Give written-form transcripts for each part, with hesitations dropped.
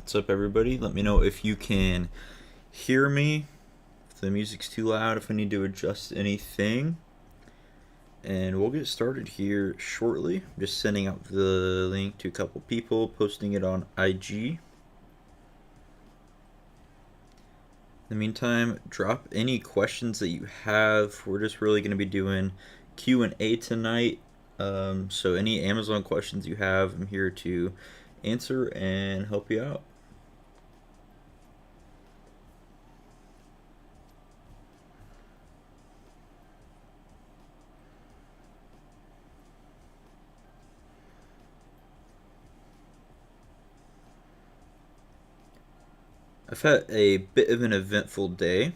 What's up, everybody? Let me know if you can hear me, if the music's too loud, if I need to adjust anything. And we'll get started here shortly. I'm just sending out the link to a couple people, posting it on IG. In the meantime, drop any questions that you have. We're just really going to be doing Q&A tonight. So any Amazon questions you have, I'm here to answer and help you out. I've had a bit of an eventful day.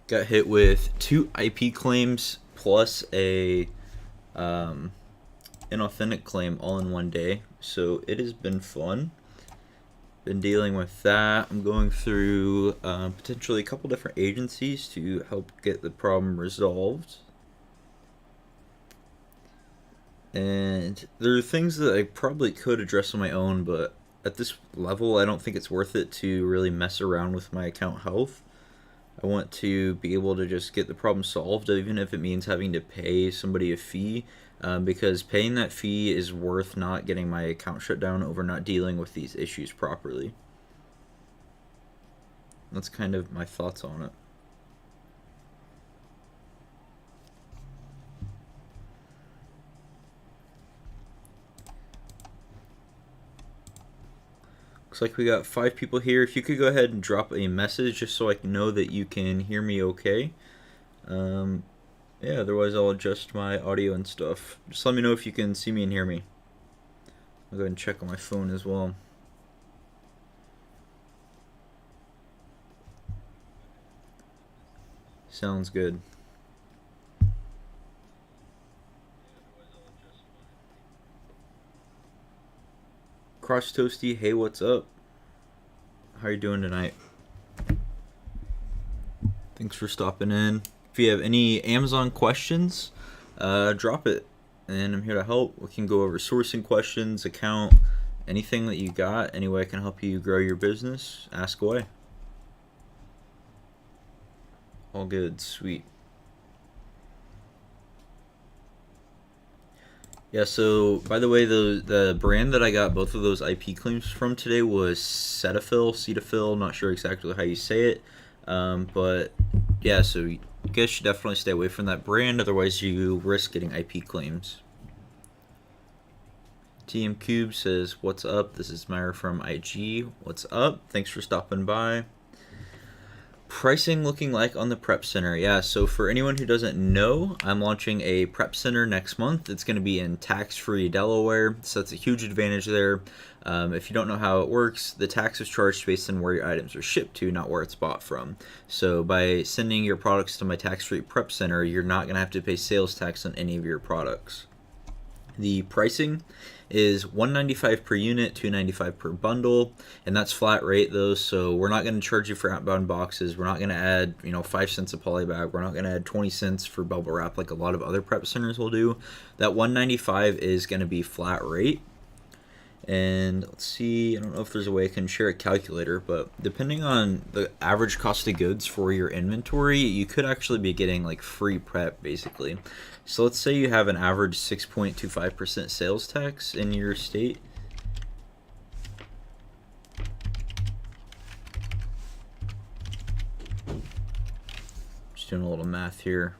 Got hit with 2 IP claims plus a inauthentic claim all in one day. So it has been fun. Been dealing with that. I'm going through potentially a couple different agencies to help get the problem resolved. And there are things that I probably could address on my own, but at this level, I don't think it's worth it to really mess around with my account health. I want to be able to just get the problem solved, even if it means having to pay somebody a fee, because paying that fee is worth not getting my account shut down over not dealing with these issues properly. That's kind of my thoughts on it. Looks like we got 5 people here. If you could go ahead and drop a message just so I can know that you can hear me okay. Yeah, otherwise I'll adjust my audio and stuff. Just let me know if you can see me and hear me. I'll go ahead and check on my phone as well. Sounds good. Cross Toasty, hey, what's up? How are you doing tonight? Thanks for stopping in. If you have any Amazon questions, drop it, and I'm here to help. We can go over sourcing questions, account, anything that you got. Any way I can help you grow your business, ask away. All good, sweet. Yeah, so by the way, the brand that I got both of those IP claims from today was Cetaphil, not sure exactly how you say it. But yeah, so you guys should definitely stay away from that brand, otherwise you risk getting IP claims. TM Cube says, what's up? This is Myra from IG. What's up? Thanks for stopping by. Pricing looking like on the Prep Center. Yeah, so for anyone who doesn't know, I'm launching a Prep Center next month. It's going to be in tax-free Delaware, so that's a huge advantage there. If you don't know how it works, the tax is charged based on where your items are shipped to, not where it's bought from. So by sending your products to my tax-free Prep Center, you're not going to have to pay sales tax on any of your products. The pricing is $195 per unit, $295 per bundle, and that's flat rate though, so we're not going to charge you for outbound boxes. We're not going to add 5 cents a poly bag. We're not going to add 20 cents for bubble wrap like a lot of other prep centers will do. That $195 is going to be flat rate. And let's see, I don't know if there's a way I can share a calculator, but depending on the average cost of goods for your inventory, you could actually be getting like free prep basically. So let's say you have an average 6.25% sales tax in your state. Just doing a little math here.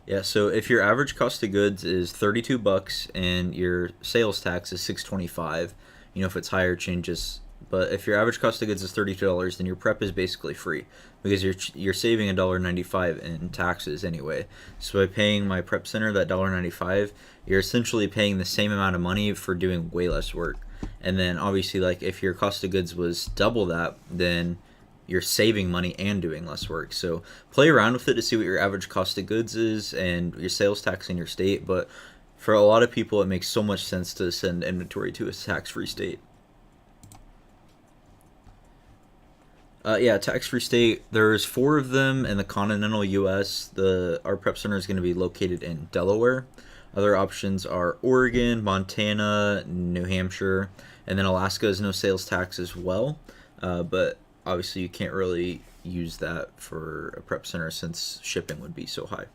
Yeah, so if your average cost of goods is $32 and your sales tax is $6.25, if it's higher, it changes. But if your average cost of goods is $32, then your prep is basically free because you're saving $1.95 in taxes anyway. So by paying my prep center that $1.95, you're essentially paying the same amount of money for doing way less work. And then obviously, like if your cost of goods was double that, then you're saving money and doing less work. So play around with it to see what your average cost of goods is and your sales tax in your state. But for a lot of people, it makes so much sense to send inventory to a tax-free state. Yeah, tax-free state. There's 4 of them in the continental U.S. Our prep center is going to be located in Delaware. Other options are Oregon, Montana, New Hampshire, and then Alaska is no sales tax as well. But obviously, you can't really use that for a prep center since shipping would be so high.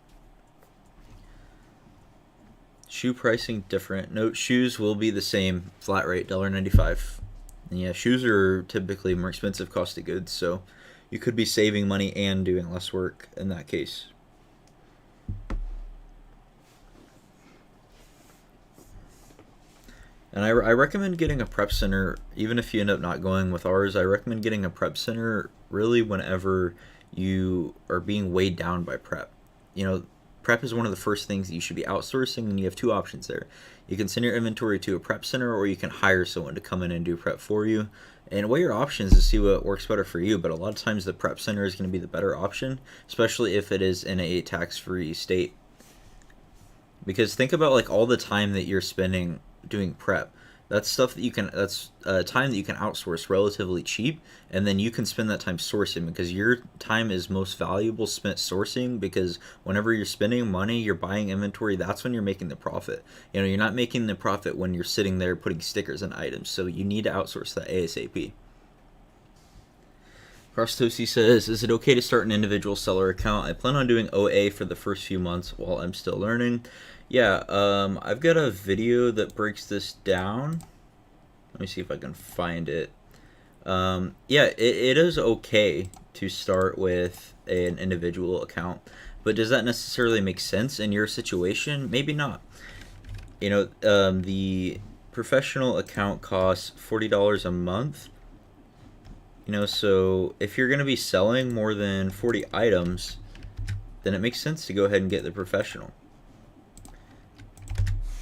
Shoe pricing different. No, shoes will be the same, flat rate, $1.95. And yeah, shoes are typically more expensive cost of goods, so you could be saving money and doing less work in that case. And I recommend getting a prep center, even if you end up not going with ours. I recommend getting a prep center really whenever you are being weighed down by prep. You know, prep is one of the first things that you should be outsourcing, and you have 2 options there. You can send your inventory to a prep center, or you can hire someone to come in and do prep for you. And weigh your options to see what works better for you. But a lot of times the prep center is going to be the better option, especially if it is in a tax-free state. Because think about like all the time that you're spending doing prep. That's stuff that you can. That's time that you can outsource relatively cheap, and then you can spend that time sourcing because your time is most valuable spent sourcing. Because whenever you're spending money, you're buying inventory. That's when you're making the profit. You know, you're not making the profit when you're sitting there putting stickers on items. So you need to outsource that ASAP. Crostosi says, is it okay to start an individual seller account? I plan on doing OA for the first few months while I'm still learning. Yeah, I've got a video that breaks this down. Let me see if I can find it. Yeah, it is okay to start with an individual account, but does that necessarily make sense in your situation? Maybe not. You know, the professional account costs $40 a month. You know, so if you're going to be selling more than 40 items, then it makes sense to go ahead and get the professional.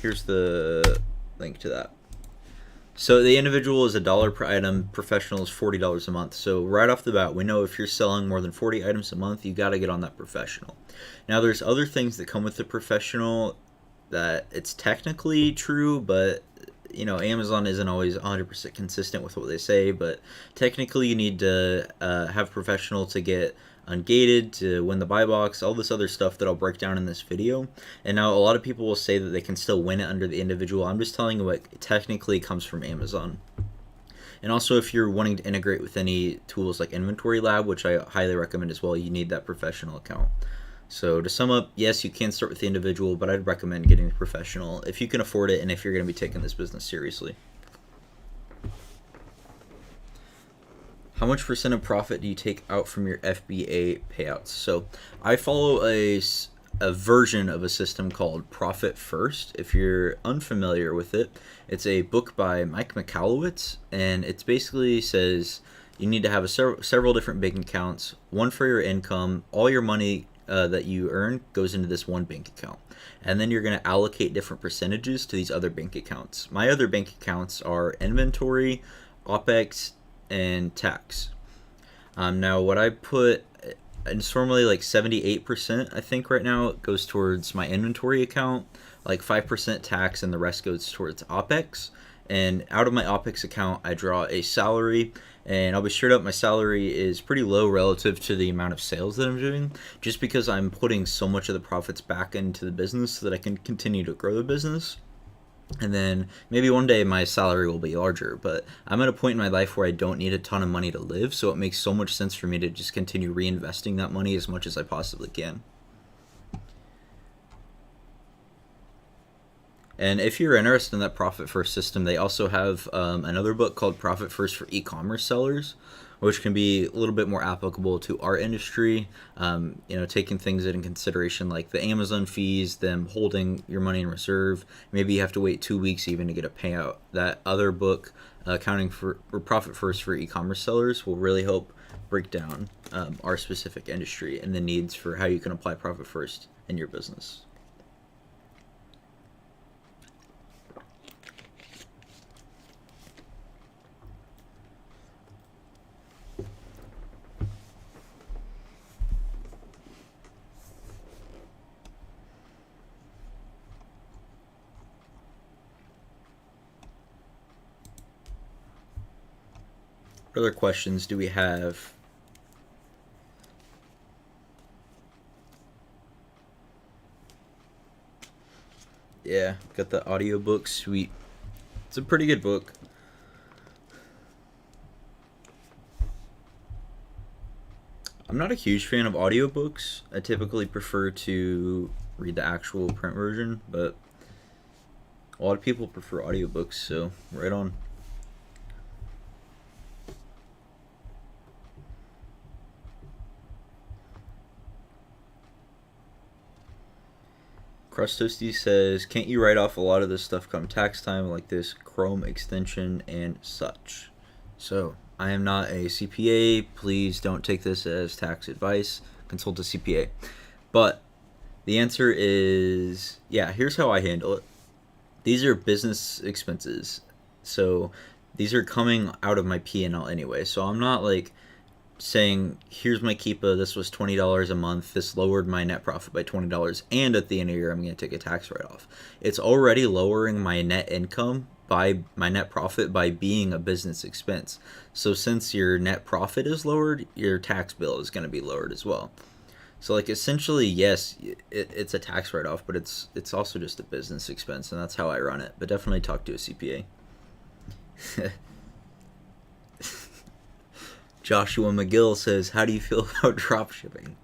Here's the link to that. So the individual is $1 per item, professional is $40 a month. So right off the bat, we know if you're selling more than 40 items a month, you got to get on that professional. Now there's other things that come with the professional that it's technically true, but you know, Amazon isn't always 100% consistent with what they say, but technically you need to have professional to get ungated, to win the buy box, all this other stuff that I'll break down in this video. And now a lot of people will say that they can still win it under the individual. I'm just telling you what technically comes from Amazon. And also, if you're wanting to integrate with any tools like Inventory Lab, which I highly recommend as well, you need that professional account. So to sum up, yes, you can start with the individual, but I'd recommend getting the professional if you can afford it and if you're going to be taking this business seriously. How much % of profit do you take out from your FBA payouts? So I follow a version of a system called Profit First. If you're unfamiliar with it, it's a book by Mike Michalowicz, and it basically says you need to have several different bank accounts, one for your income, all your money that you earn goes into this one bank account. And then you're going to allocate different percentages to these other bank accounts. My other bank accounts are inventory, OPEX, and tax. Now, what I put, it's normally like 78%, I think right now, it goes towards my inventory account, like 5% tax, and the rest goes towards OPEX. And out of my OPEX account, I draw a salary, and I'll be straight up, my salary is pretty low relative to the amount of sales that I'm doing, just because I'm putting so much of the profits back into the business so that I can continue to grow the business. And then maybe one day my salary will be larger, but I'm at a point in my life where I don't need a ton of money to live, so it makes so much sense for me to just continue reinvesting that money as much as I possibly can. And if you're interested in that Profit First system, they also have another book called Profit First for e-commerce sellers, which can be a little bit more applicable to our industry. You know, taking things into consideration like the Amazon fees, them holding your money in reserve. Maybe you have to wait 2 weeks even to get a payout. That other book, accounting for Profit First for e-commerce sellers, will really help break down our specific industry and the needs for how you can apply Profit First in your business. What other questions do we have? Yeah, got the audiobook. Sweet. It's a pretty good book. I'm not a huge fan of audiobooks. I typically prefer to read the actual print version, but a lot of people prefer audiobooks, so right on. Crust Toasty says, can't you write off a lot of this stuff come tax time, like this Chrome extension and such? So, I am not a CPA. Please don't take this as tax advice. Consult a CPA. But the answer is, yeah, here's how I handle it. These are business expenses. So, these are coming out of my P&L anyway. So, I'm not like saying, here's my Keepa, this was $20 a month, this lowered my net profit by $20, and at the end of the year I'm going to take a tax write-off. It's already lowering my net income by my net profit by being a business expense. So since your net profit is lowered, your tax bill is going to be lowered as well. So like essentially, yes, it's a tax write-off, but it's also just a business expense, and that's how I run it. But definitely talk to a CPA. Joshua McGill says, how do you feel about dropshipping?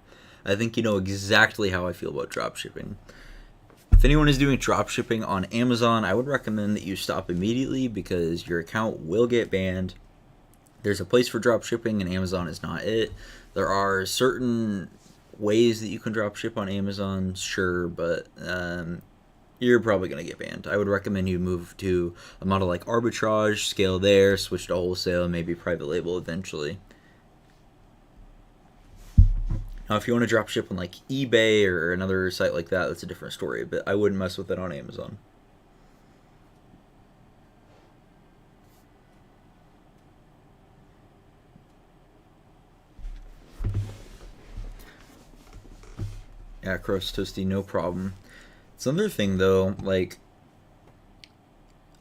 I think you know exactly how I feel about dropshipping. If anyone is doing dropshipping on Amazon, I would recommend that you stop immediately because your account will get banned. There's a place for dropshipping and Amazon is not it. There are certain ways that you can dropship on Amazon, sure, but you're probably going to get banned. I would recommend you move to a model like Arbitrage, scale there, switch to wholesale, and maybe private label eventually. Now, if you want to drop ship on like eBay or another site like that, that's a different story, but I wouldn't mess with it on Amazon. Yeah, Crust Toasty, no problem. It's another thing though, like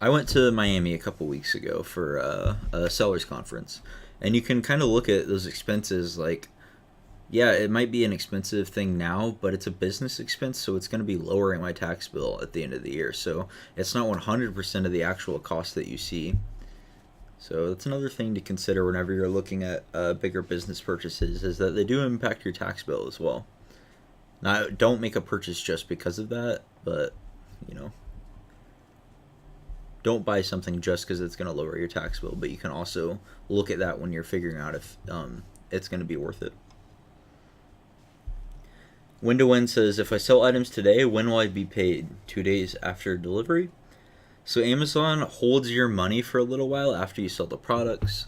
I went to Miami a couple weeks ago for a sellers conference, and you can kind of look at those expenses like, yeah, it might be an expensive thing now, but it's a business expense, so it's going to be lowering my tax bill at the end of the year. So it's not 100% of the actual cost that you see. So that's another thing to consider whenever you're looking at bigger business purchases, is that they do impact your tax bill as well. Now, don't make a purchase just because of that, but, you know, don't buy something just because it's going to lower your tax bill, but you can also look at that when you're figuring out if it's going to be worth it. Window says, if I sell items today, when will I be paid? 2 days after delivery? So Amazon holds your money for a little while after you sell the products.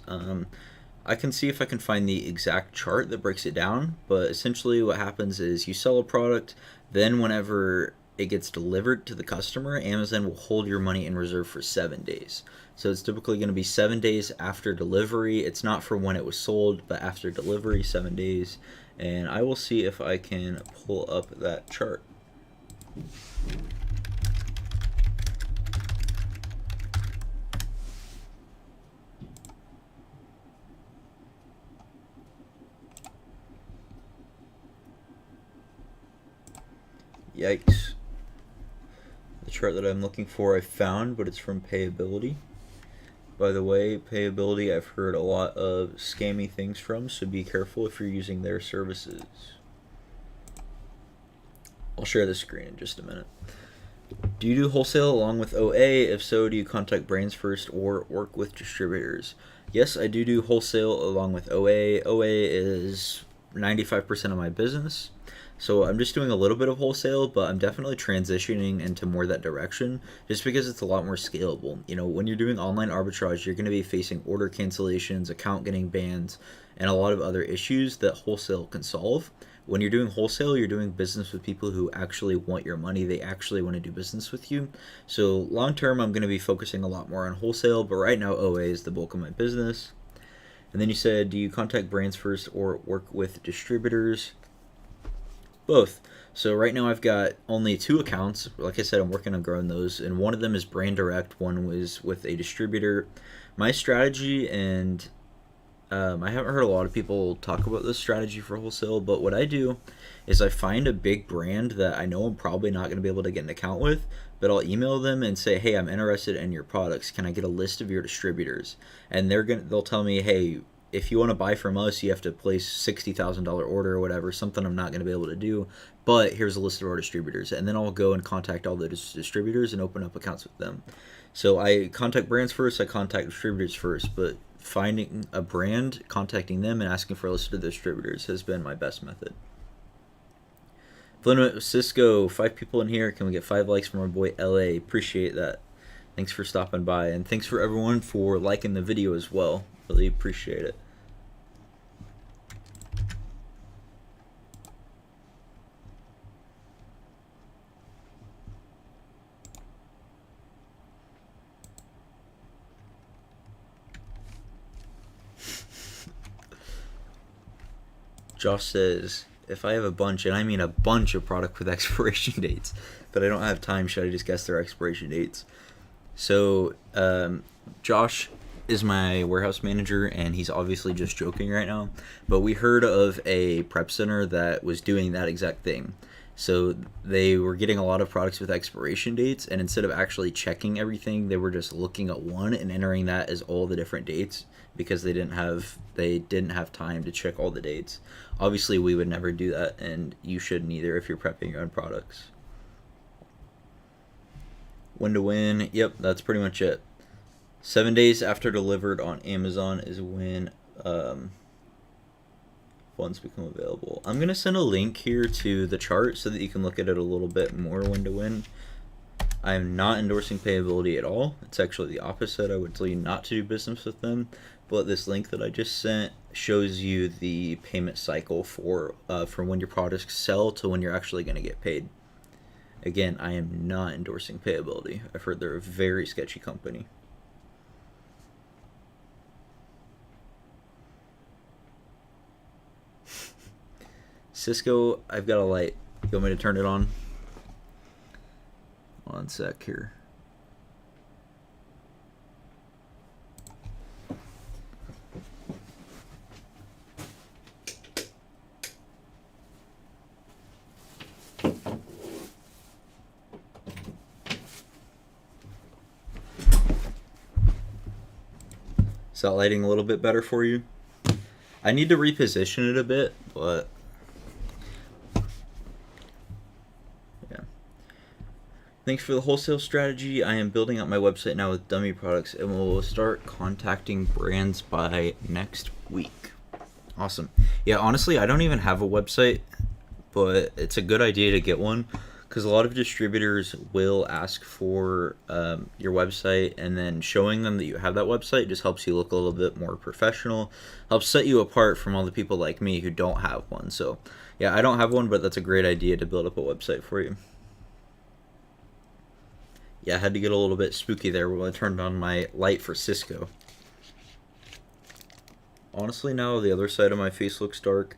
I can see if I can find the exact chart that breaks it down, but essentially what happens is you sell a product, then whenever it gets delivered to the customer, Amazon will hold your money in reserve for 7 days. So it's typically going to be 7 days after delivery. It's not for when it was sold, but after delivery, 7 days. And I will see if I can pull up that chart. Yikes. The chart that I'm looking for I found, but it's from Payability. By the way, Payability I've heard a lot of scammy things from, so be careful if you're using their services. I'll share the screen in just a minute. Do you do wholesale along with OA? If so, do you contact brands first or work with distributors? Yes, I do wholesale along with OA. OA is 95% of my business. So I'm just doing a little bit of wholesale, but I'm definitely transitioning into more that direction just because it's a lot more scalable. You know, when you're doing online arbitrage, you're going to be facing order cancellations, account getting banned, and a lot of other issues that wholesale can solve. When you're doing wholesale, you're doing business with people who actually want your money. They actually want to do business with you. So long term, I'm going to be focusing a lot more on wholesale, but right now OA is the bulk of my business. And then you said, do you contact brands first or work with distributors? Both. So right now I've got only 2 accounts. Like I said, I'm working on growing those, and one of them is brand direct, one was with a distributor. My strategy, and I haven't heard a lot of people talk about this strategy for wholesale, but what I do is I find a big brand that I know I'm probably not going to be able to get an account with, but I'll email them and say, hey, I'm interested in your products. Can I get a list of your distributors? And they'll tell me, hey, if you want to buy from us, you have to place $60,000 order or whatever, something I'm not going to be able to do, but here's a list of our distributors. And then I'll go and contact all the distributors and open up accounts with them. So I contact brands first, I contact distributors first, but finding a brand, contacting them, and asking for a list of the distributors has been my best method. Flynn Cisco, 5 people in here. Can we get 5 likes from our boy LA? Appreciate that. Thanks for stopping by, and thanks for everyone for liking the video as well. Really appreciate it. Josh says, if I have a bunch, and I mean a bunch of product with expiration dates, but I don't have time, should I just guess their expiration dates? So, Josh is my warehouse manager, and he's obviously just joking right now, but we heard of a prep center that was doing that exact thing. So they were getting a lot of products with expiration dates, and instead of actually checking everything, they were just looking at one and entering that as all the different dates, because they didn't have time to check all the dates. Obviously, we would never do that, and you shouldn't either if you're prepping your own products. When to win? Yep, that's pretty much it. 7 days after delivered on Amazon is when funds become available. I'm going to send a link here to the chart so that you can look at it a little bit more when to win. I am not endorsing Payability at all. It's actually the opposite. I would tell you not to do business with them. But this link that I just sent shows you the payment cycle for from when your products sell to when you're actually going to get paid. Again, I am not endorsing Payability. I've heard they're a very sketchy company. Cisco, I've got a light. You want me to turn it on? One sec here. Is that lighting a little bit better for you? I need to reposition it a bit, but yeah. Thanks for the wholesale strategy. I am building out my website now with dummy products, and we'll start contacting brands by next week. Awesome. Yeah, honestly, I don't even have a website, but it's a good idea to get one, because a lot of distributors will ask for your website, and then showing them that you have that website just helps you look a little bit more professional, helps set you apart from all the people like me who don't have one. So yeah, I don't have one, but that's a great idea to build up a website for you. Yeah, I had to get a little bit spooky there when I turned on my light for Cisco. Honestly, now the other side of my face looks dark.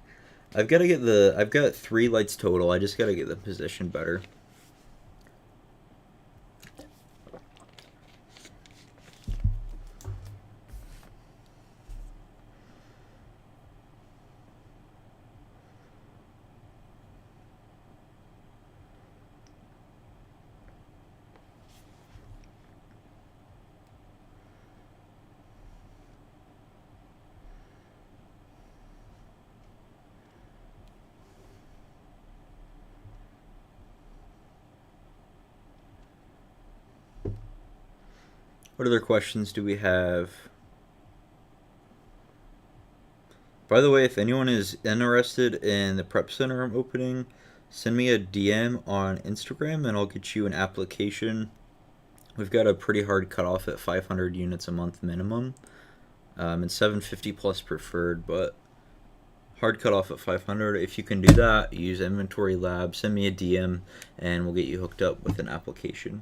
I've got 3 lights total. I just got to get the position better. What other questions do we have? By the way, if anyone is interested in the prep center I'm opening, send me a DM on Instagram and I'll get you an application. We've got a pretty hard cutoff at 500 units a month minimum, and 750 plus preferred, but hard cutoff at 500. If you can do that, use Inventory Lab, send me a DM, and we'll get you hooked up with an application.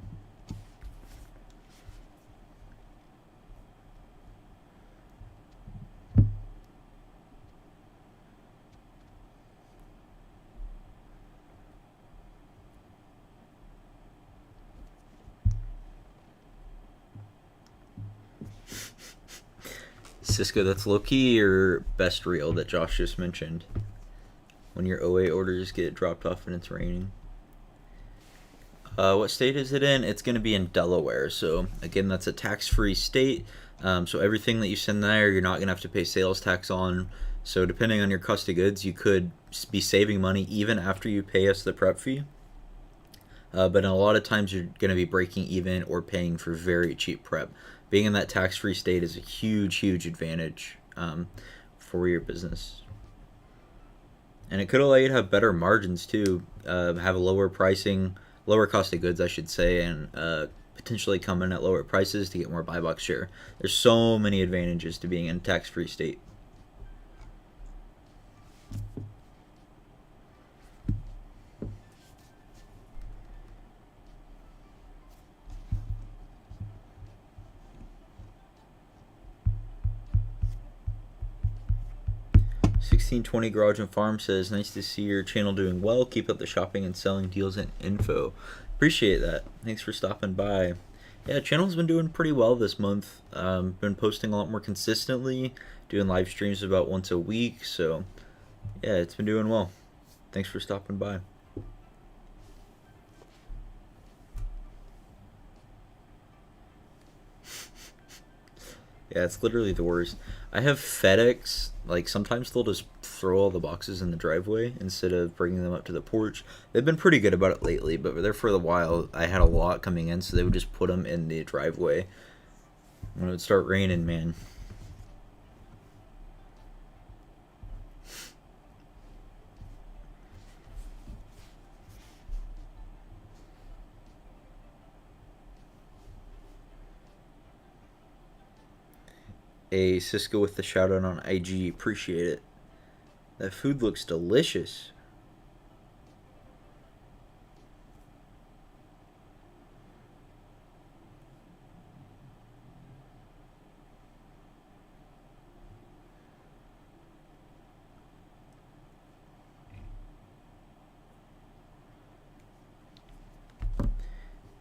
Cisco, that's low-key your best reel that Josh just mentioned. When your OA orders get dropped off and it's raining. What state is it in? It's going to be in Delaware. So again, that's a tax-free state. So everything that you send there, you're not going to have to pay sales tax on. So depending on your cost of goods, you could be saving money even after you pay us the prep fee. But a lot of times you're going to be breaking even or paying for very cheap prep. Being in that tax-free state is a huge, huge advantage for your business. And it could allow you to have better margins too, have a lower pricing, lower cost of goods, I should say, and potentially come in at lower prices to get more buy box share. There's so many advantages to being in a tax-free state. 1620 Garage and Farm says, nice to see your channel doing well. Keep up the shopping and selling deals and info. Appreciate that. Thanks for stopping by. Yeah, channel's been doing pretty well this month. Been posting a lot more consistently, doing live streams about once a week. So, yeah, it's been doing well. Thanks for stopping by. Yeah, it's literally the worst. I have FedEx, like sometimes they'll just throw all the boxes in the driveway instead of bringing them up to the porch. They've been pretty good about it lately, but there for a while I had a lot coming in, so they would just put them in the driveway. When it would start raining, man. A Cisco with the shout out on IG. Appreciate it. That food looks delicious.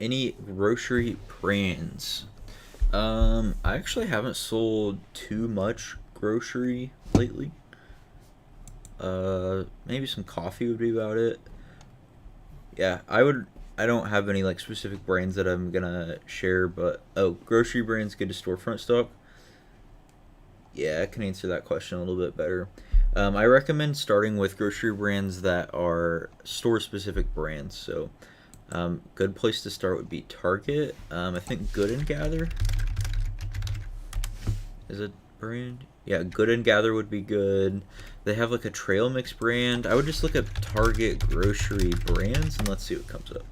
Any grocery brands? I actually haven't sold too much grocery lately. Maybe some coffee would be about it. Yeah, I don't have any like specific brands that I'm gonna share, but grocery brands good to storefront stock. Yeah, I can answer that question a little bit better. I recommend starting with grocery brands that are store specific brands. So, good place to start would be Target. I think Good and Gather is a brand. Yeah, Good and Gather would be good. They have like a trail mix brand. I would just look up Target grocery brands and let's see what comes up.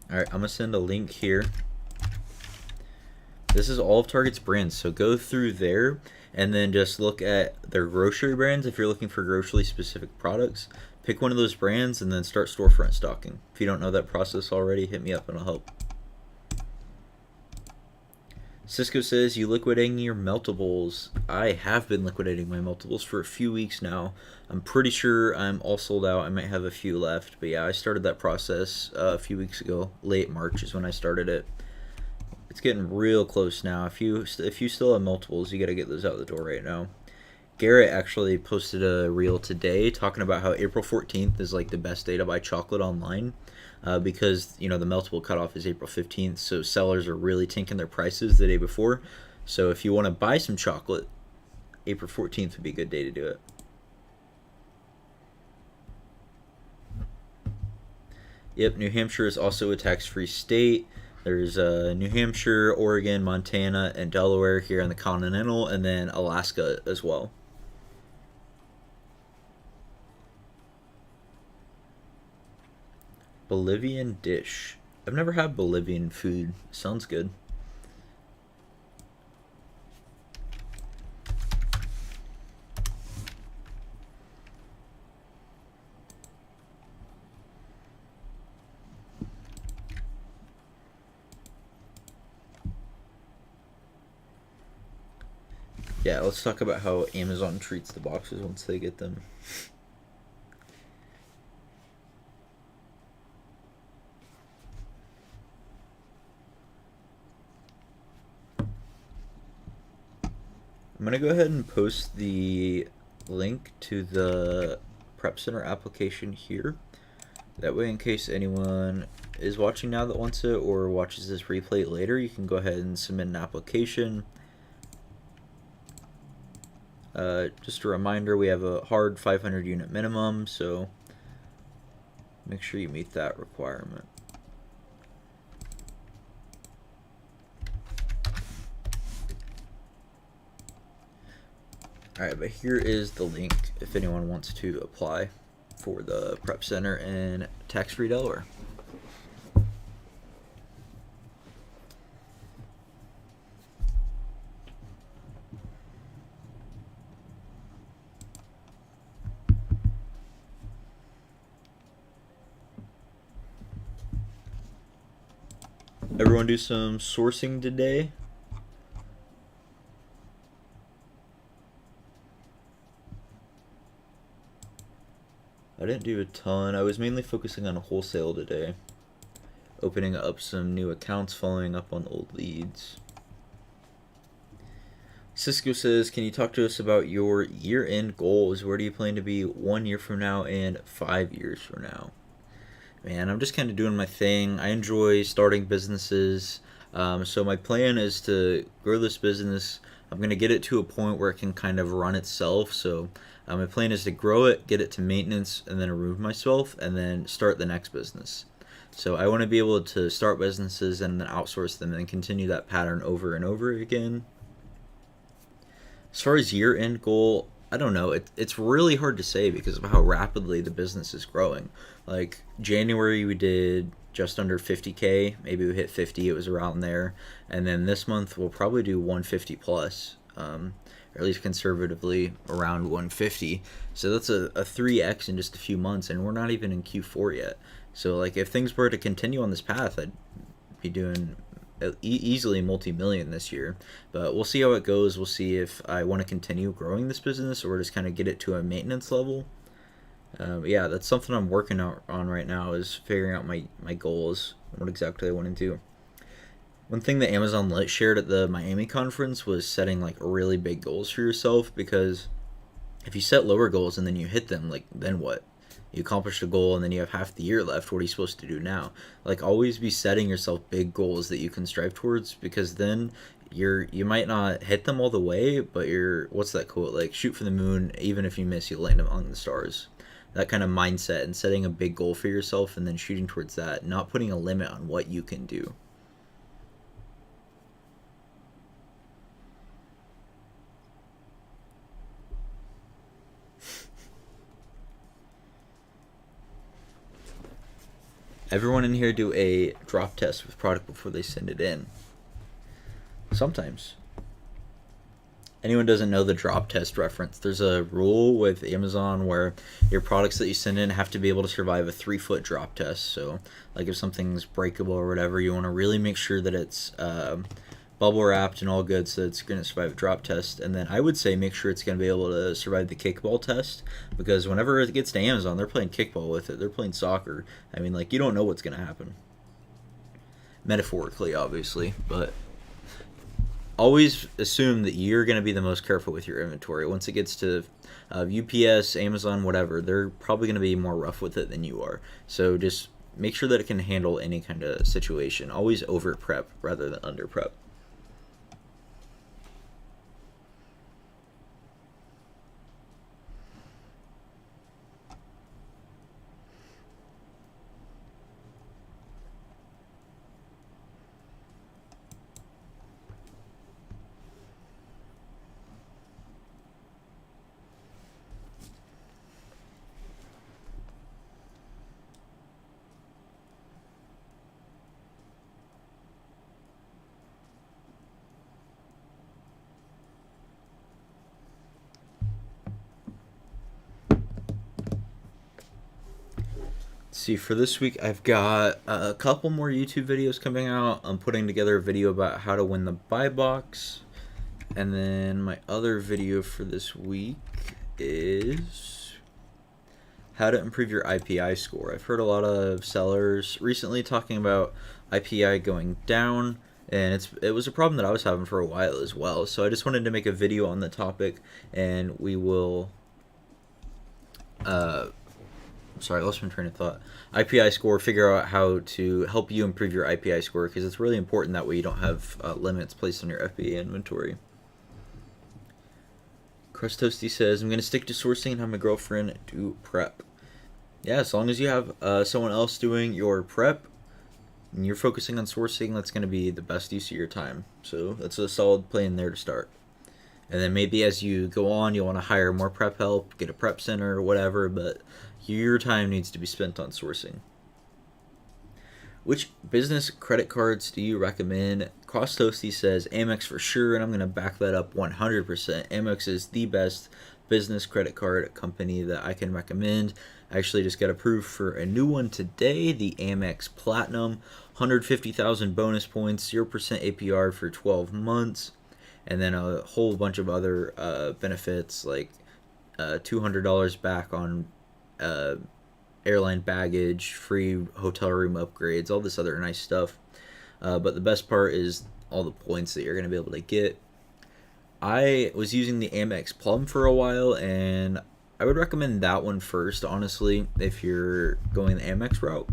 Alright, I'm going to send a link here. This is all of Target's brands, so go through there and then just look at their grocery brands if you're looking for grocery specific products. Pick one of those brands and then start storefront stocking. If you don't know that process already, hit me up and I'll help. Cisco says, you liquidating your meltables? I have been liquidating my meltables for a few weeks now. I'm pretty sure I'm all sold out. I might have a few left. But yeah, I started that process a few weeks ago. Late March is when I started it. It's getting real close now. If you still have multiples, you got to get those out the door right now. Garrett actually posted a reel today talking about how April 14th is like the best day to buy chocolate online. Because the multiple cutoff is April 15th, so sellers are really tanking their prices the day before. So if you want to buy some chocolate, April 14th would be a good day to do it. Yep, New Hampshire is also a tax-free state. There's New Hampshire, Oregon, Montana, and Delaware here in the continental, and then Alaska as well. Bolivian dish. I've never had Bolivian food. Sounds good. Yeah, let's talk about how Amazon treats the boxes once they get them. I'm going to go ahead and post the link to the prep center application here. That way, in case anyone is watching now that wants it or watches this replay later, you can go ahead and submit an application. Just a reminder, we have a hard 500 unit minimum, so make sure you meet that requirement. Alright, but here is the link if anyone wants to apply for the prep center in tax-free Delaware. Everyone do some sourcing today. I didn't do a ton. I was mainly focusing on wholesale today. Opening up some new accounts, following up on old leads. Cisco says, can you talk to us about your year-end goals? Where do you plan to be 1 year from now and 5 years from now? Man, I'm just kind of doing my thing. I enjoy starting businesses. So my plan is to grow this business. I'm going to get it to a point where it can kind of run itself. So my plan is to grow it, get it to maintenance, and then remove myself, and then start the next business. So I want to be able to start businesses and then outsource them and continue that pattern over and over again. As far as year-end goal, I don't know. It's really hard to say because of how rapidly the business is growing. Like January we did just under 50K. Maybe we hit 50. It was around there. And then this month we'll probably do 150 plus. Or at least conservatively around 150. So that's a 3x in just a few months, and we're not even in Q4 yet. So like if things were to continue on this path, I'd be doing easily multi-million this year. But we'll see how it goes. We'll see if I want to continue growing this business or just kind of get it to a maintenance level. Yeah, that's something I'm working on right now, is figuring out my goals, what exactly I want to do. One thing that Amazon Lit shared at the Miami conference was setting like really big goals for yourself, because if you set lower goals and then you hit them, like then what? You accomplished a goal and then you have half the year left. What are you supposed to do now? Like always be setting yourself big goals that you can strive towards, because then you might not hit them all the way, but what's that quote? Like shoot for the moon, even if you miss, you'll land among the stars. That kind of mindset and setting a big goal for yourself and then shooting towards that, not putting a limit on what you can do. Everyone in here do a drop test with product before they send it in. Sometimes. Anyone doesn't know the drop test reference, there's a rule with Amazon where your products that you send in have to be able to survive a 3-foot drop test. So like if something's breakable or whatever, you want to really make sure that it's bubble wrapped and all good, so it's going to survive a drop test. And then I would say make sure it's going to be able to survive the kickball test, because whenever it gets to Amazon, they're playing kickball with it. They're playing soccer. I mean, like, you don't know what's going to happen. Metaphorically, obviously, but always assume that you're going to be the most careful with your inventory. Once it gets to UPS, Amazon, whatever, they're probably going to be more rough with it than you are. So just make sure that it can handle any kind of situation. Always over prep rather than under prep. See, for this week I've got a couple more YouTube videos coming out. I'm putting together a video about how to win the buy box, and then my other video for this week is how to improve your IPI score. I've heard a lot of sellers recently talking about IPI going down, and it was a problem that I was having for a while as well. So I just wanted to make a video on the topic, and we will Sorry, I lost my train of thought. IPI score, figure out how to help you improve your IPI score, because it's really important. That way you don't have limits placed on your FBA inventory. Crust Toasty says, I'm going to stick to sourcing and have my girlfriend do prep. Yeah, as long as you have someone else doing your prep and you're focusing on sourcing, that's going to be the best use of your time. So that's a solid plan there to start. And then maybe as you go on, you'll want to hire more prep help, get a prep center or whatever, but your time needs to be spent on sourcing. Which business credit cards do you recommend? Cross Toasty says Amex for sure, and I'm going to back that up 100%. Amex is the best business credit card company that I can recommend. I actually just got approved for a new one today, the Amex Platinum. 150,000 bonus points, 0% APR for 12 months, and then a whole bunch of other benefits like $200 back on airline baggage, free hotel room upgrades, all this other nice stuff. But the best part is all the points that you're going to be able to get. I was using the Amex Plum for a while, and I would recommend that one first, honestly, if you're going the Amex route.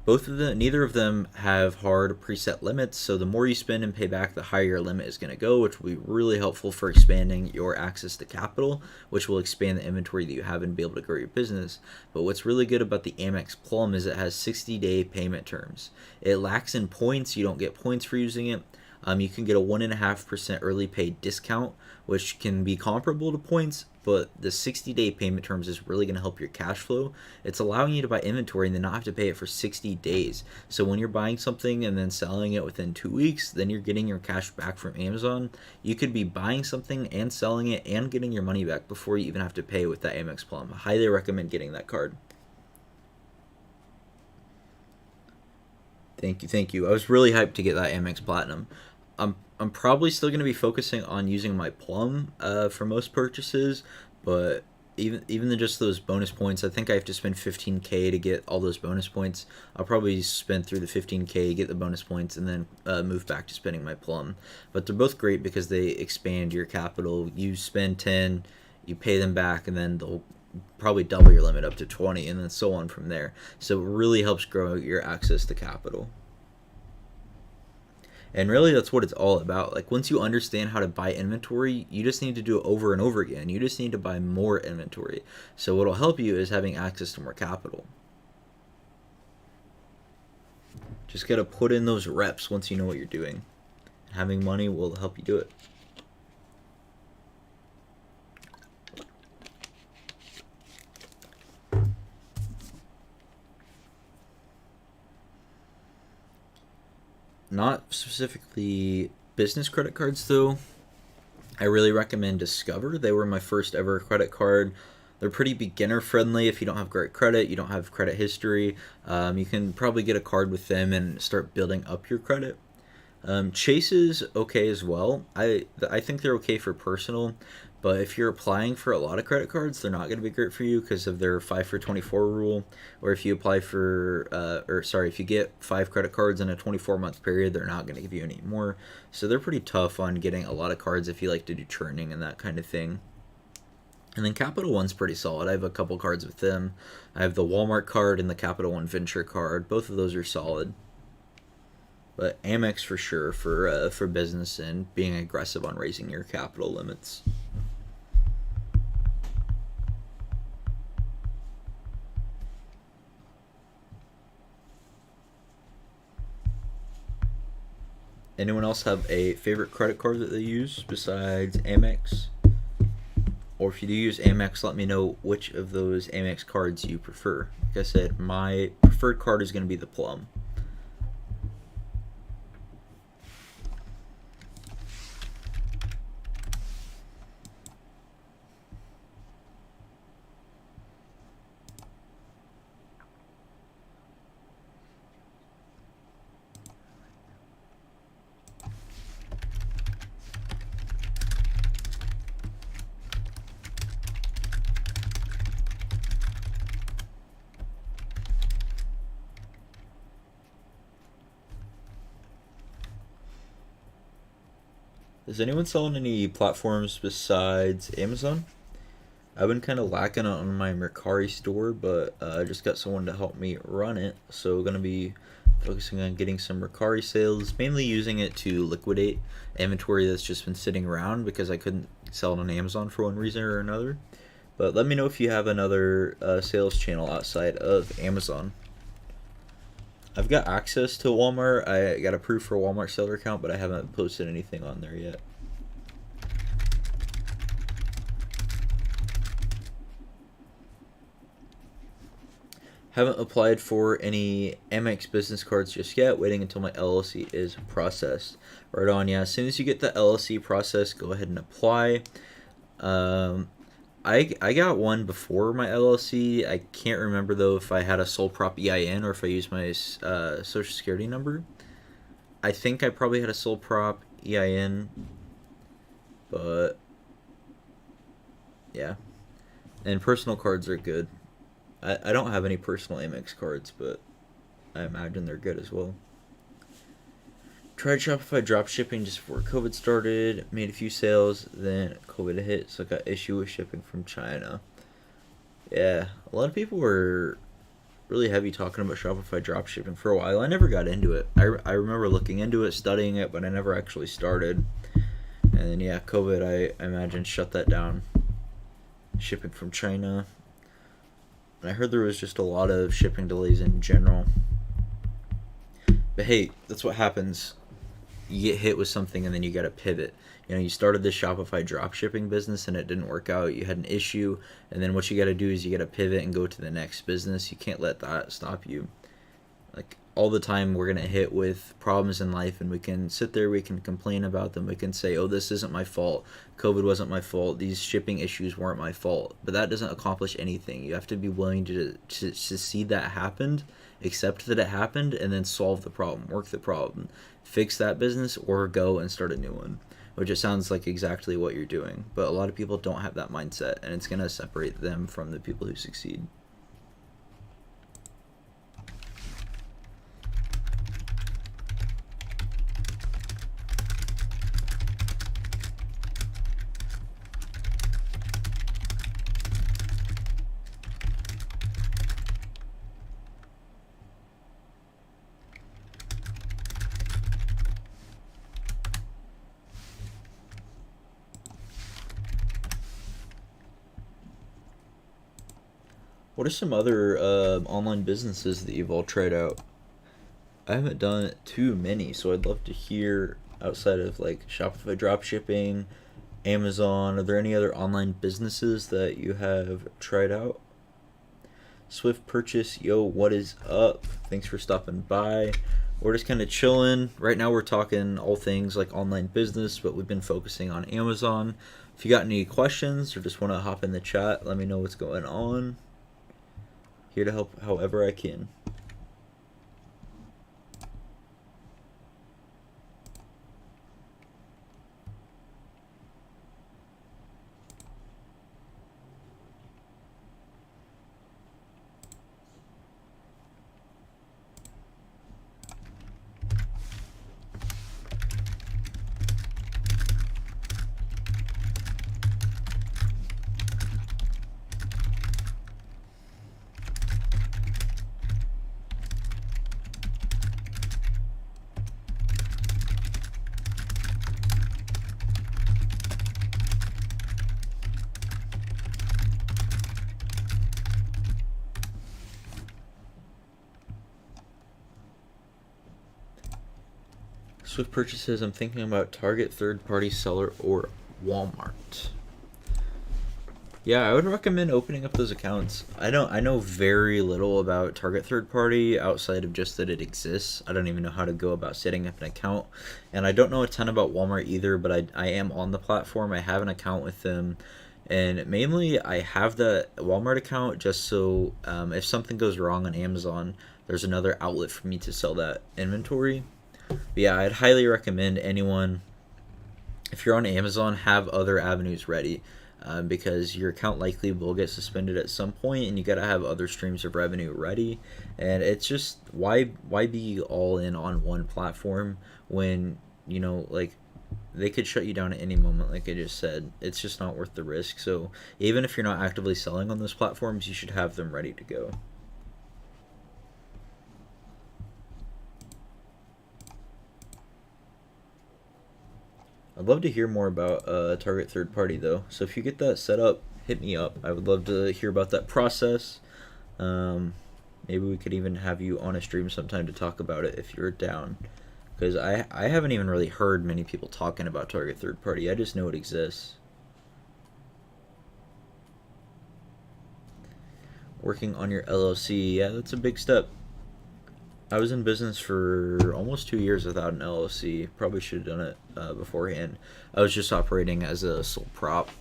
Neither of them have hard preset limits, so the more you spend and pay back, the higher your limit is going to go, which will be really helpful for expanding your access to capital, which will expand the inventory that you have and be able to grow your business. But what's really good about the Amex Plum is it has 60-day payment terms. It lacks in points. You don't get points for using it. You can get a 1.5% early pay discount, which can be comparable to points, but the 60-day payment terms is really going to help your cash flow. It's allowing you to buy inventory and then not have to pay it for 60 days. So when you're buying something and then selling it within 2 weeks, then you're getting your cash back from Amazon. You could be buying something and selling it and getting your money back before you even have to pay with that Amex Plum. I highly recommend getting that card. Thank you. I was really hyped to get that Amex Platinum. I'm probably still going to be focusing on using my Plum for most purchases, but even just those bonus points, I think I have to spend 15K to get all those bonus points. I'll probably spend through the 15K, get the bonus points, and then move back to spending my Plum. But they're both great because they expand your capital. You spend 10, you pay them back, and then they'll probably double your limit up to 20, and then so on from there. So it really helps grow your access to capital. And really, that's what it's all about. Like, once you understand how to buy inventory, you just need to do it over and over again. You just need to buy more inventory. So what'll help you is having access to more capital. Just got to put in those reps once you know what you're doing. Having money will help you do it. Not specifically business credit cards, though. I really recommend Discover. They were my first ever credit card. They're pretty beginner friendly. If you don't have great credit, you don't have credit history, you can probably get a card with them and start building up your credit. Chase is okay as well. I think they're okay for personal, but if you're applying for a lot of credit cards, they're not going to be great for you because of their 5 for 24 rule. Or if you apply for, if you get 5 credit cards in a 24-month period, they're not going to give you any more. So they're pretty tough on getting a lot of cards if you like to do churning and that kind of thing. And then Capital One's pretty solid. I have a couple cards with them. I have the Walmart card and the Capital One Venture card. Both of those are solid. But Amex for sure for business and being aggressive on raising your capital limits. Anyone else have a favorite credit card that they use besides Amex? Or if you do use Amex, let me know which of those Amex cards you prefer. Like I said, my preferred card is going to be the Plum. Is anyone selling any platforms besides Amazon? I've been kind of lacking on my Mercari store, but I just got someone to help me run it. So gonna be focusing on getting some Mercari sales, mainly using it to liquidate inventory that's just been sitting around because I couldn't sell it on Amazon for one reason or another. But let me know if you have another sales channel outside of Amazon. I've got access to Walmart. I got approved for a Walmart seller account, but I haven't posted anything on there yet. Haven't applied for any Amex business cards just yet, waiting until my LLC is processed. Right on, yeah. As soon as you get the LLC processed, go ahead and apply. I got one before my LLC. I can't remember though if I had a sole prop EIN or if I used my social security number. I think I probably had a sole prop EIN, but yeah. And personal cards are good. I don't have any personal Amex cards, but I imagine they're good as well. Tried Shopify drop shipping just before COVID started. Made a few sales, then COVID hit, so I got issue with shipping from China. Yeah, a lot of people were really heavy talking about Shopify drop shipping for a while. I never got into it. I remember looking into it, studying it, but I never actually started. And then yeah, COVID, I imagine, shut that down. Shipping from China. And I heard there was just a lot of shipping delays in general. But hey, that's what happens. You get hit with something and then you gotta pivot. You know, you started this Shopify dropshipping business and it didn't work out. You had an issue, and then what you gotta do is you gotta pivot and go to the next business. You can't let that stop you. Like, all the time we're gonna hit with problems in life, and we can sit there, we can complain about them, we can say, oh, this isn't my fault, COVID wasn't my fault, these shipping issues weren't my fault, but that doesn't accomplish anything. You have to be willing to see that happened, accept that it happened, and then solve the problem, work the problem, fix that business, or go and start a new one, which it sounds like exactly what you're doing. But a lot of people don't have that mindset, and it's gonna separate them from the people who succeed. What are some other online businesses that you've all tried out? I haven't done too many, so I'd love to hear outside of like Shopify dropshipping, Amazon. Are there any other online businesses that you have tried out? Swift Purchase, yo, what is up? Thanks for stopping by. We're just kind of chilling. Right now we're talking all things like online business, but we've been focusing on Amazon. If you got any questions or just want to hop in the chat, let me know what's going on. Here to help however I can. Swift Purchases, I'm thinking about Target, third-party seller, or Walmart. Yeah, I would recommend opening up those accounts. I know very little about Target third party outside of just that it exists. I don't even know how to go about setting up an account. And I don't know a ton about Walmart either, but I am on the platform. I have an account with them. And mainly I have the Walmart account just so if something goes wrong on Amazon, there's another outlet for me to sell that inventory. But yeah, I'd highly recommend anyone, if you're on Amazon, have other avenues ready. Because your account likely will get suspended at some point, and you gotta have other streams of revenue ready. And it's just why be all in on one platform when, you know, like, they could shut you down at any moment, like I just said. It's just not worth the risk. So even if you're not actively selling on those platforms, you should have them ready to go. I'd love to hear more about Target third party though. So if you get that set up, hit me up. I would love to hear about that process. Maybe we could even have you on a stream sometime to talk about it if you're down. Because I haven't even really heard many people talking about Target third party. I just know it exists. Working on your LLC, yeah, that's a big step. I was in business for almost 2 years without an LLC. Probably should have done it beforehand. I was just operating as a sole prop.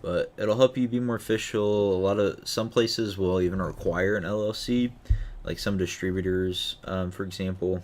But it'll help you be more official. Some places will even require an LLC, like some distributors, for example.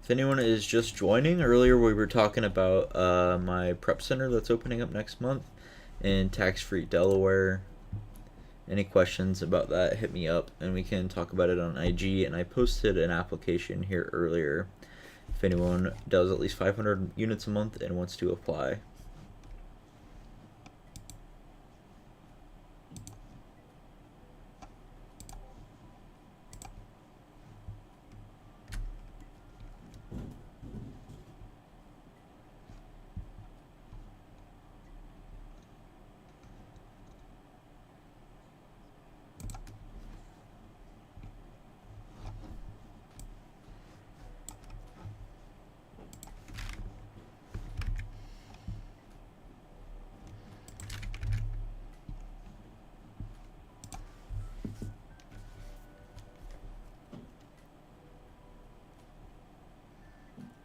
If anyone is just joining, earlier we were talking about my prep center that's opening up next month in tax-free Delaware. Any questions about that, hit me up and we can talk about it on IG. And I posted an application here earlier if anyone does at least 500 units a month and wants to apply.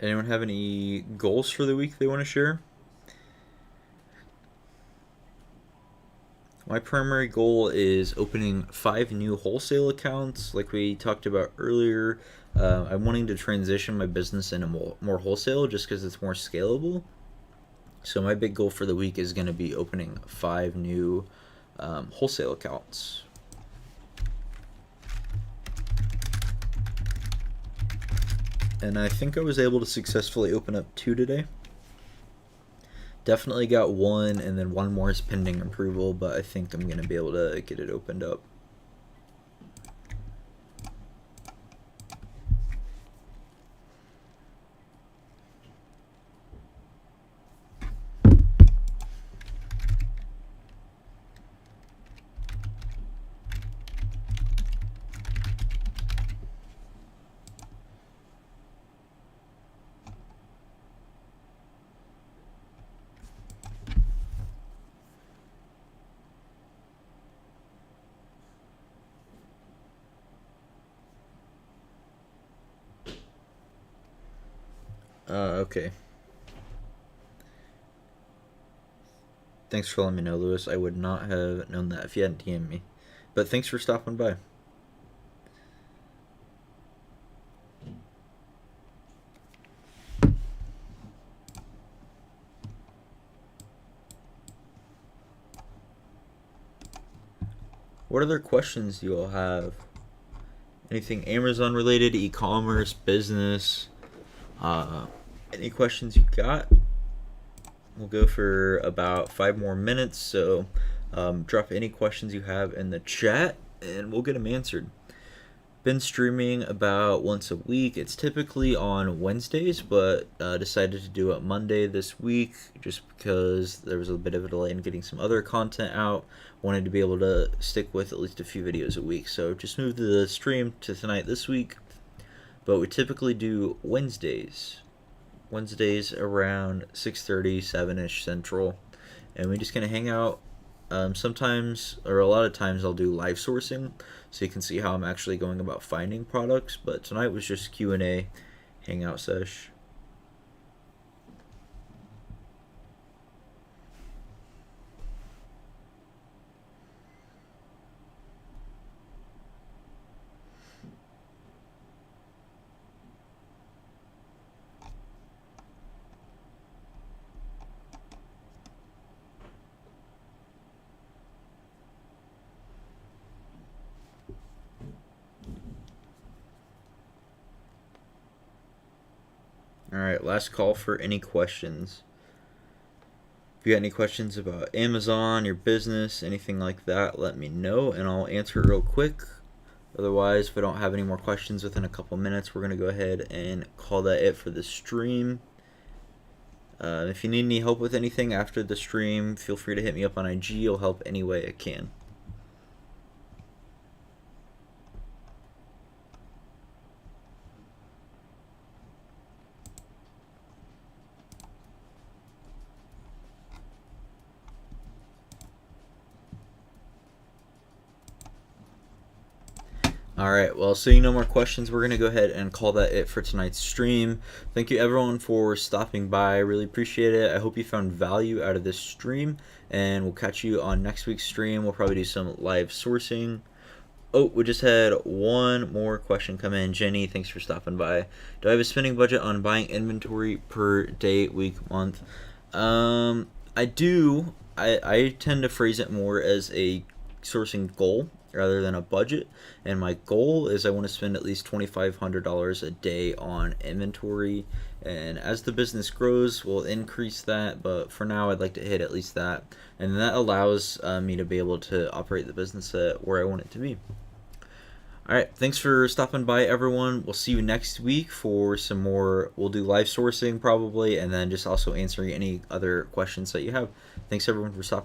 Anyone have any goals for the week they want to share? My primary goal is opening 5 new wholesale accounts, like we talked about earlier. I'm wanting to transition my business into more wholesale just because it's more scalable. So my big goal for the week is going to be opening 5 new wholesale accounts. And I think I was able to successfully open up 2 today. Definitely got 1, and then 1 more is pending approval, but I think I'm going to be able to get it opened up. Okay. Thanks for letting me know, Lewis. I would not have known that if you hadn't DM'd me. But thanks for stopping by. What other questions do you all have? Anything Amazon related, e-commerce, business? Any questions you got? We'll go for about 5 more minutes, so drop any questions you have in the chat and we'll get them answered. Been streaming about once a week. It's typically on Wednesdays, but decided to do it Monday this week just because there was a bit of a delay in getting some other content out. Wanted to be able to stick with at least a few videos a week, so just moved the stream to tonight this week. But we typically do Wednesdays around 6:30, 7ish Central, and we just gonna hang out, Sometimes, or a lot of times, I'll do live sourcing, so you can see how I'm actually going about finding products. But tonight was just Q&A, hangout sesh. Alright, last call for any questions. If you got any questions about Amazon, your business, anything like that, let me know and I'll answer real quick. Otherwise, if I don't have any more questions within a couple minutes, we're going to go ahead and call that it for the stream. If you need any help with anything after the stream, feel free to hit me up on IG. I'll help any way I can. Alright, well, seeing no more questions, we're going to go ahead and call that it for tonight's stream. Thank you everyone for stopping by. I really appreciate it. I hope you found value out of this stream, and we'll catch you on next week's stream. We'll probably do some live sourcing. Oh, we just had one more question come in. Jenny, thanks for stopping by. Do I have a spending budget on buying inventory per day, week, month? I do. I tend to phrase it more as a sourcing goal rather than a budget, and my goal is I want to spend at least $2,500 a day on inventory, and as the business grows we'll increase that, but for now I'd like to hit at least that, and that allows me to be able to operate the business at where I want it to be. Alright, thanks for stopping by everyone. We'll see you next week for some more. We'll do live sourcing probably, and then just also answering any other questions that you have. Thanks everyone for stopping